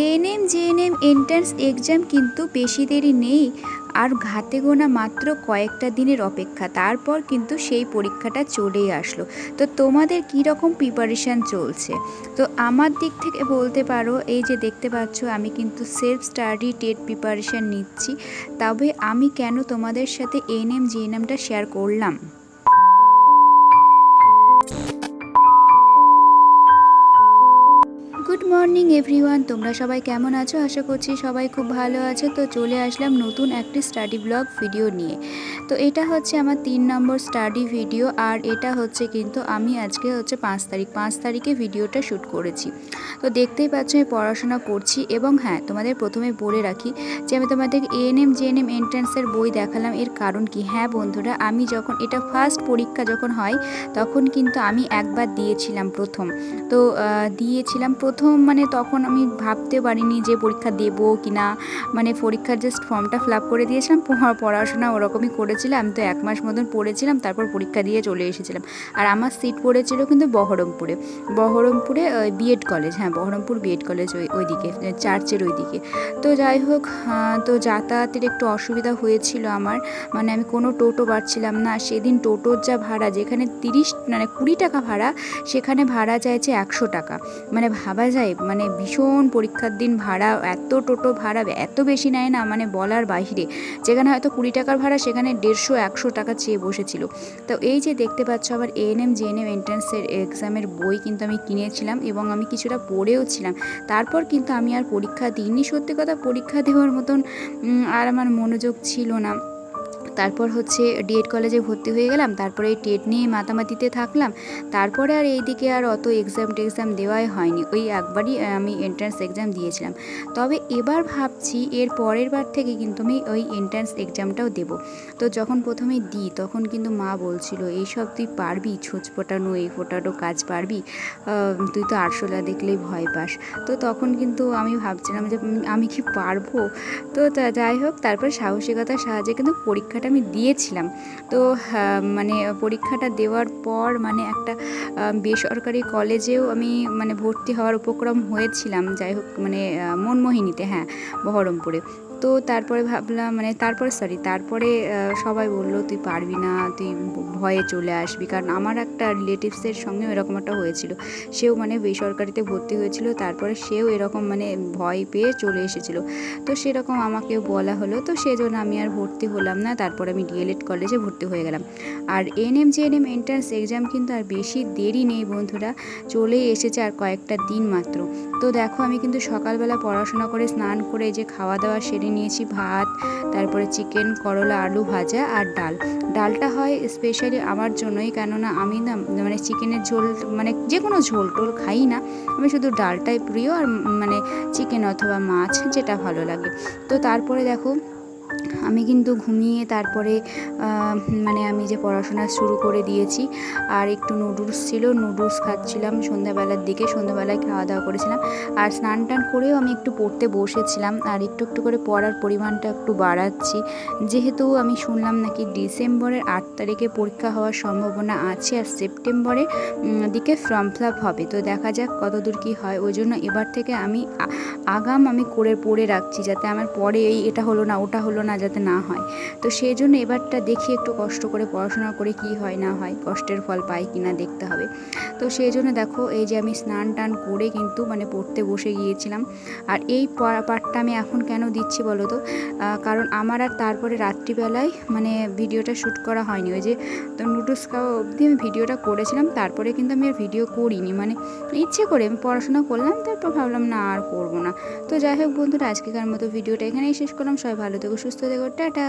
ANM GNM entrance exam কিন্তু বেশি দেরি নেই, আর হাতে গোনা মাত্র কয়েকটা দিনের অপেক্ষা, তারপর কিন্তু সেই পরীক্ষাটা চলেই আসলো। তো তোমাদের কী রকম প্রিপারেশান চলছে? তো আমার দিক থেকে বলতে পারো, এই যে দেখতে পাচ্ছ আমি কিন্তু সেলফ স্টাডি টেট প্রিপারেশান নিচ্ছি। তবে আমি কেন তোমাদের সাথে এএনএম জেএনএমটা শেয়ার করলাম? গুড মর্নিং এভরিওয়ান, তোমরা সবাই কেমন আছো? আশা করছি সবাই খুব ভালো আছো। তো চলে আসলাম নতুন একটি স্টাডি ব্লগ ভিডিও নিয়ে। তো এটা হচ্ছে আমার 3 নম্বর স্টাডি ভিডিও, আর এটা হচ্ছে কিন্তু আমি আজকে হচ্ছে 5 তারিখে ভিডিওটা শ্যুট করেছি। তো দেখতেই পাচ্ছ আমি পড়াশোনা করছি। এবং হ্যাঁ, তোমাদের প্রথমে বলে রাখি যে আমি তোমাদের এএনএম জেএনএম এন্ট্রান্সের বই দেখালাম, এর কারণ কি? হ্যাঁ বন্ধুরা, আমি যখন এটা ফার্স্ট পরীক্ষা যখন হয় তখন কিন্তু আমি একবার দিয়েছিলাম প্রথম। তো দিয়েছিলাম প্রথম, মানে তখন আমি ভাবতে পারিনি যে পরীক্ষা দেবো কি না। মানে পরীক্ষার জাস্ট ফর্মটা ফিল আপ করে দিয়েছিলাম, পড়াশোনা ওরকমই করেছিলাম। তো 1 মাস মতন পড়েছিলাম, তারপর পরীক্ষা দিয়ে চলে এসেছিলাম। আর আমার সিট পড়েছিল কিন্তু বহরমপুরে বিএড কলেজ, হ্যাঁ বহরমপুর বিএড কলেজ, ওইদিকে চার্চের ওইদিকে। তো যাই হোক, তো যাতায়াতের একটু অসুবিধা হয়েছিল আমার, মানে আমি কোনো টোটো পাচ্ছিলাম না। সেদিন টোটোর যা ভাড়া, যেখানে 20 টাকা ভাড়া, সেখানে ভাড়া চাইছে 100 টাকা। মানে ভাবা যায়, মানে ভীষণ পরীক্ষার দিন ভাড়া, এত টোটো ভাড়া এত বেশি নেয় না, মানে বলার বাইরে। যেখানে হয়তো 20 টাকার ভাড়া, সেখানে 150-100 টাকা চেয়ে বসেছিল। তো এই যে দেখতে পাচ্ছ আবার এএনএম জেএনএম এন্ট্রান্সের এক্সামের বই কিন্তু আমি কিনেছিলাম, এবং আমি কিছুটা পড়েও ছিলাম। তারপর কিন্তু আমি আর পরীক্ষা দিইনি। সত্যি কথা, পরীক্ষা দেওয়ার মতন আর আমার মনোযোগ ছিল না। তারপর হচ্ছে ডিএড কলেজে ভর্তি হয়ে গেলাম, তারপরে এই টেট নিয়ে মাতামাতিতে থাকলাম। তারপরে আর এইদিকে আর অত এক্সাম দেওয়াই হয়নি। ওই একবারই আমি এন্ট্রান্স এক্সাম দিয়েছিলাম। তবে এবার ভাবছি এর পরের বার থেকে কিন্তু আমি ওই এন্ট্রান্স এক্সামটাও দেবো। তো যখন প্রথমে দিই তখন কিন্তু মা বলছিল, এইসব তুই পারবি? ছোঁচ ফোটানো এই ফোটানো কাজ পারবি? তুই তো আরশোলা দেখলেই ভয় পাস। তো তখন কিন্তু আমি ভাবছিলাম যে আমি কি পারবো? তো যাই হোক, তারপর সাহসিকতার সাহায্যে কিন্তু পরীক্ষাটা আমি দিয়েছিলাম। তো মানে পরীক্ষাটা দেওয়ার পর মানে একটা বেসরকারি কলেজেও আমি মানে ভর্তি হওয়ার উপক্রম হয়েছিলাম। যাই হোক, মানে মনমোহিনীতে, হ্যাঁ বহরমপুরে। তো তারপরে ভাবলাম, মানে তারপরে সবাই বলল তুই পারবি না, তুই ভয়ে চলে আসবি। কারণ আমার একটা রিলেটিভসের সঙ্গে এরকম একটা হয়েছিল, সেও মানে বেসরকারিতে ভর্তি হয়েছিল, তারপরে সেও এরকম মানে ভয় পেয়ে চলে এসেছিলো। তো সেরকম আমাকেও বলা হলো, তো সেজন্য আমি আর ভর্তি হলাম না। তারপর আমি ডিএলএড কলেজে ভর্তি হয়ে গেলাম। আর এএনএম জেএনএম এন্ট্রান্স এক্সাম কিন্তু আর বেশি দেরি নেই বন্ধুরা, চলেই এসেছে আর কয়েকটা দিন মাত্র। তো দেখো, আমি কিন্তু সকালবেলা পড়াশোনা করে স্নান করে যে খাওয়া দাওয়া সেরে নিয়েছি। ভাত, তারপরে চিকেন, করলা, আলু ভাজা আর ডালটা হয় স্পেশালি আমার জন্যই, কেননা আমি না মানে চিকেনের ঝোল, মানে যে কোনো ঝোল টোল খাই না, আমি শুধু ডালটাই প্রিয়। আর মানে চিকেন অথবা মাছ, যেটা ভালো লাগে। তো তারপরে দেখো, আমি কিন্তু ঘুমিয়ে তারপরে মানে আমি যে পড়াশোনা শুরু করে দিয়েছি। আর একটু নুডলস ছিল, নুডলস খাচ্ছিলাম সন্ধ্যাবেলার দিকে, সন্ধ্যাবেলায় খাওয়া দাওয়া করেছিলাম। আর স্নান টান করেও আমি একটু পড়তে বসেছিলাম, আর একটু করে পড়ার পরিমাণটা একটু বাড়াচ্ছি। যেহেতু আমি শুনলাম নাকি ডিসেম্বরের 8 তারিখে পরীক্ষা হওয়ার সম্ভাবনা আছে, আর সেপ্টেম্বরের দিকে ফর্ম ফিল আপ হবে। তো দেখা যাক কতদূর কী হয়। ওই জন্য এবার থেকে আমি আমি পড়ে রাখছি, যাতে আমার পরে এটা হলো না ওটা হলো না যাতে না হয়। তো সেই জন্য এবারটা দেখি একটু কষ্ট করে পড়াশোনা করে কি হয় না হয়, কষ্টের ফল পাই কি না দেখতে হবে। তো সেই জন্য দেখো, এই যে আমি স্নান টান করে কিন্তু মানে পড়তে বসে গিয়েছিলাম। আর এই পার্টটা আমি এখন কেন দিচ্ছি বলো তো? কারণ আমার আর তারপরে রাত্রিবেলায় মানে ভিডিওটা শ্যুট করা হয়নি। ওই যে তো নুডলস খাওয়া অবধি আমি ভিডিওটা করেছিলাম, তারপরে কিন্তু আমি আর ভিডিও করিনি। মানে ইচ্ছে করে আমি পড়াশোনা করলাম, তারপর ভাবলাম না আর করবো না। তো যাই হোক বন্ধুরা, আজকেকার মতো ভিডিওটা এখানেই শেষ করলাম। সবাই ভালো থেকো, সুস্থ থেকো, টাটা।